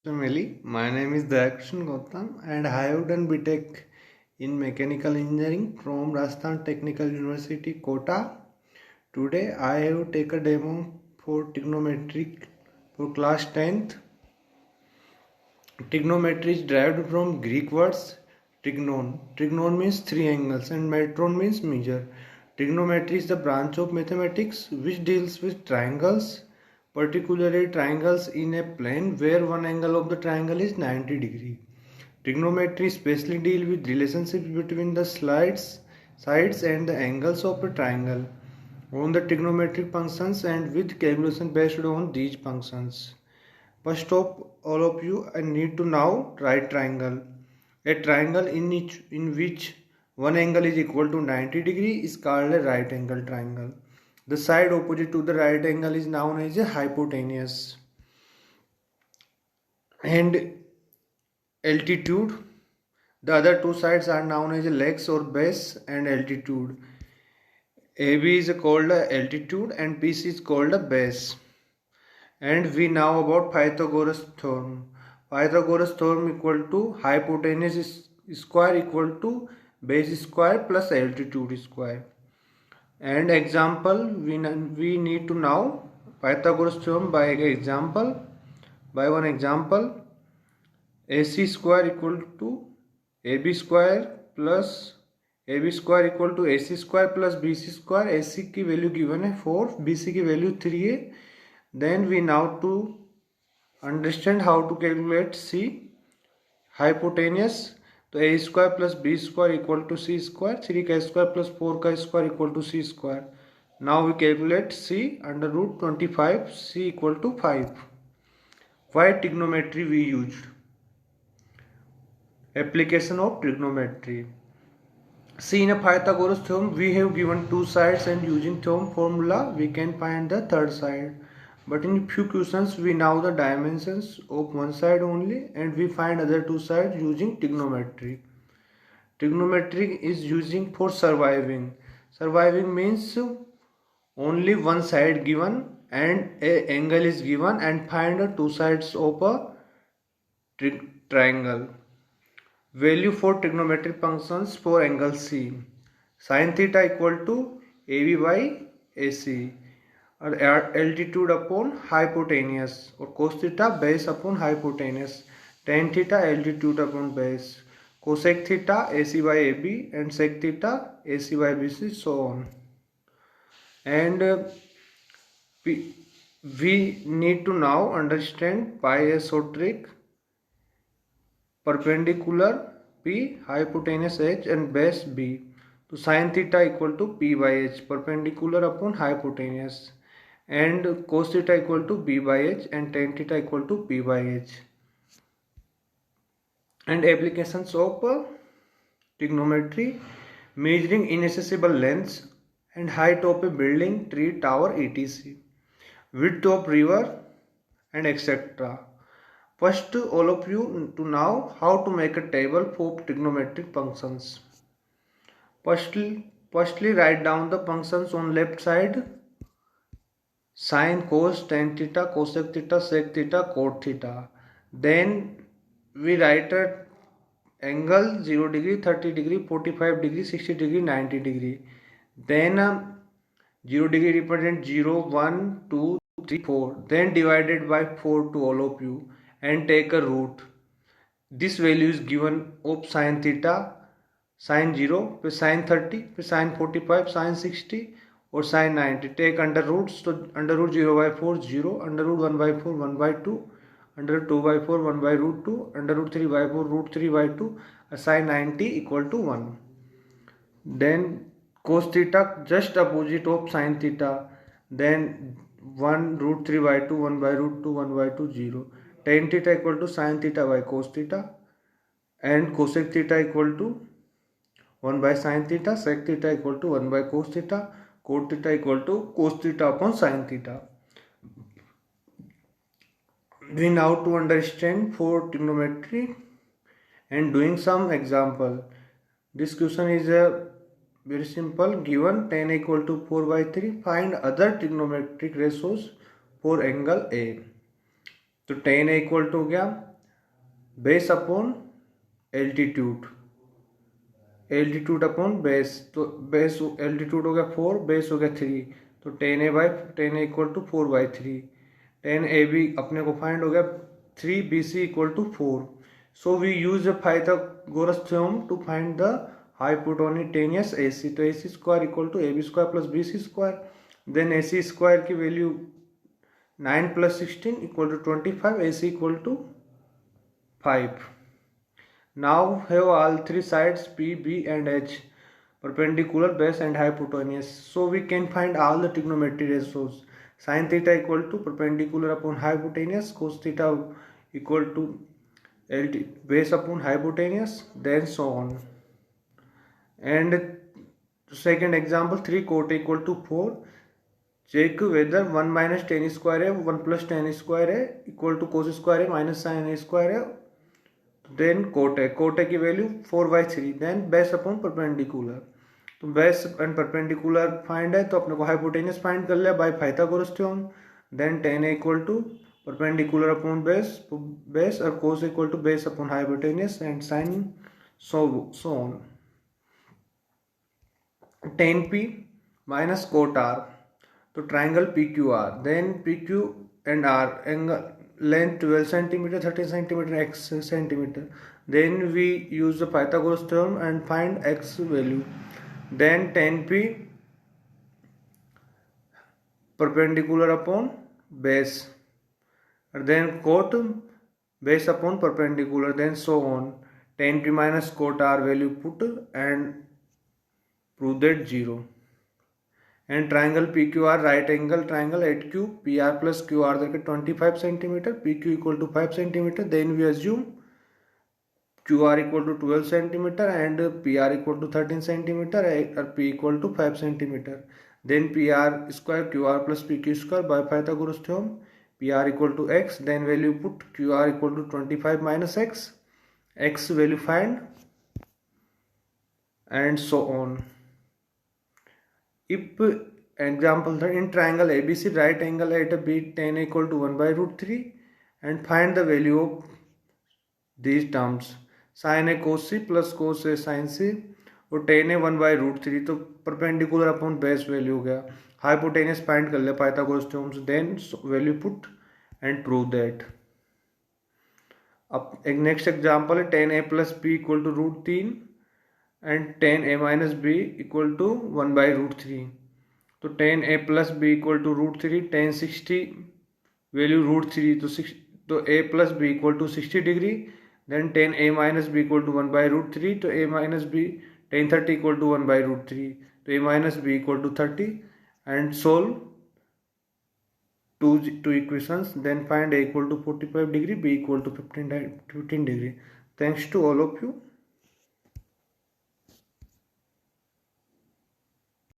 Family, my name is Dayakrishnan Gautam and I have done BTech in Mechanical Engineering from Rajasthan Technical University, Kota. Today I have taken a demo for trigonometric for class 10th. Trigonometry is derived from Greek words trigonon. Trigonon means three angles and metron means measure. Trigonometry is the branch of mathematics which deals with triangles, particularly triangles in a plane where one angle of the triangle is 90 degree. Trigonometry especially deal with relationships between the sides and the angles of a triangle on the trigonometric functions and with calculation based on these functions. First of all of you, I need to now write triangle. A triangle in which one angle is equal to 90 degree is called a right angle triangle. The side opposite to the right angle is known as a hypotenuse. And altitude, the other two sides are known as legs or base and altitude. AB is called altitude and BC is called base. And we know about Pythagoras theorem. Pythagoras theorem equal to hypotenuse square equal to base square plus altitude square. And example, we need to know Pythagoras theorem by example. By one example, AC square equal to AB square plus AB square equal to AC square plus BC square. AC की value given है 4, BC की value 3 है. Then we now to understand how to calculate C hypotenuse. तो a square plus b square equal to c square, 3 का square plus 4 का square equal to c square. Now we calculate C under root 25, C equal to 5. Why trigonometry we used? Application of trigonometry. See, in a Pythagoras theorem we have given two sides and using theorem formula we can find the third side. But in few questions we know the dimensions of one side only and we find other two sides using trigonometry. Trigonometry is using for surviving. Surviving means only one side given and a angle is given and find the two sides of a triangle. Value for trigonometric functions for angle C. Sin theta equal to AB by AC. और altitude upon hypotenuse और cos theta base upon hypotenuse, tan theta altitude upon base, cosec theta AC by AB and sec theta AC by BC, so on. And we need to now understand by a short trick. Perpendicular P, hypotenuse H and base B. तो sin theta equal to P by H, perpendicular upon hypotenuse, and cos theta equal to B by H and tan theta equal to P by H. And applications of trigonometry: measuring inaccessible lengths and height of a building, tree, tower, etc., width of river and etc. First, all of you to know how to make a table for trigonometric functions. Firstly, write down the functions on left side: sin, cos, tan theta, cosec theta, sec theta, cot theta. Then we write a angle 0 degree, 30 degree, 45 degree, 60 degree, 90 degree. Then 0 degree represent 0, 1, 2, 3, 4. Then divided by 4 to all of you and take a root. This value is given of sin theta, sin 0, फिर sin 30, फिर sin 45, sin 60 और sin 90. Take under roots. So under root 0 by 4 0, under root 1 by 4 1 by 2, under root 2 by 4 1 by root 2, under root 3 by 4 root 3 by 2, sin 90 equal to 1. Then cos theta just opposite of sin theta, then 1 root 3 by 2 1 by root 2 1 by 2 0. Tan theta equal to sin theta by cos theta, and cosec theta equal to 1 by sin theta, sec theta equal to 1 by cos theta, cot theta equal to cos theta upon sin theta. We now to understand for trigonometry and doing some example. This question is very simple. Given tan equal to 4 by 3, find other trigonometric ratios for angle A. तो tan equal to हो गया base upon altitude, altitude upon base, तो base altitude हो गया 4, base हो गया 3, तो 10a equal to 4/3। 10ab अपने को फाइंड हो गया 3bc equal to 4। So we use Pythagoras theorem to find the hypotenuse AC, तो AC square equal to AB square plus BC square. Then AC square की value 9 + 16 equal to 25, AC equal to 5। Now have all three sides P, B and H perpendicular, base and hypotenuse. So we can find all the trigonometry ratios. Sin theta equal to perpendicular upon hypotenuse, cos theta equal to LT base upon hypotenuse, then so on. And second example, 3 cot equal to 4. Check whether 1 minus tan square है 1 plus tan square है equal to cos square है minus sin square है, then cot की value 4/3, then base upon perpendicular, तो base and perpendicular find है तो अपने को हाइपोटेनियस फाइंड कर लिया by Pythagoras theorem. Then tan equal to perpendicular upon base और cos equal to base upon hypotenuse and sine so on. tan p minus cot r, तो triangle PQR, then PQ and R angle length 12 centimeter, 13 centimeter, x centimeter. Then we use the Pythagoras theorem and find x value. Then tan p perpendicular upon base, and then cot base upon perpendicular, then so on. Tan p minus cot r value put and prove that 0. And triangle PQR, right angle triangle at Q, PR plus QR 25 centimeter, PQ equal to 5 centimeter. Then we assume QR equal to 12 centimeter and PR equal to 13 centimeter or P equal to 5 centimeter. Then PR square QR plus PQ square by Pythagoras theorem, PR equal to x, then value put QR equal to 25 minus x value find, and so on. If example in triangle ABC, right angle at a B, tan equal to 1/√3, and find the value of these terms, sin a cos C plus cos A sin C, और tan a 1/√3, तो perpendicular upon base value हो गया। Hypotenuse find कर ले Pythagoras theorem से, then value put and prove that. अब एक next example है tan a plus b equal to √3 and tan a minus b equal to 1/√3, तो tan a plus b equal to √3, tan 60 value √3, तो a plus b equal to 60 degree, then tan a minus b equal to 1/√3, तो a minus b, tan 30 equal to 1/√3, तो a minus b equal to 30, and solve two equations, then find a equal to 45 degree, b equal to 15 degree. Thanks to all of you.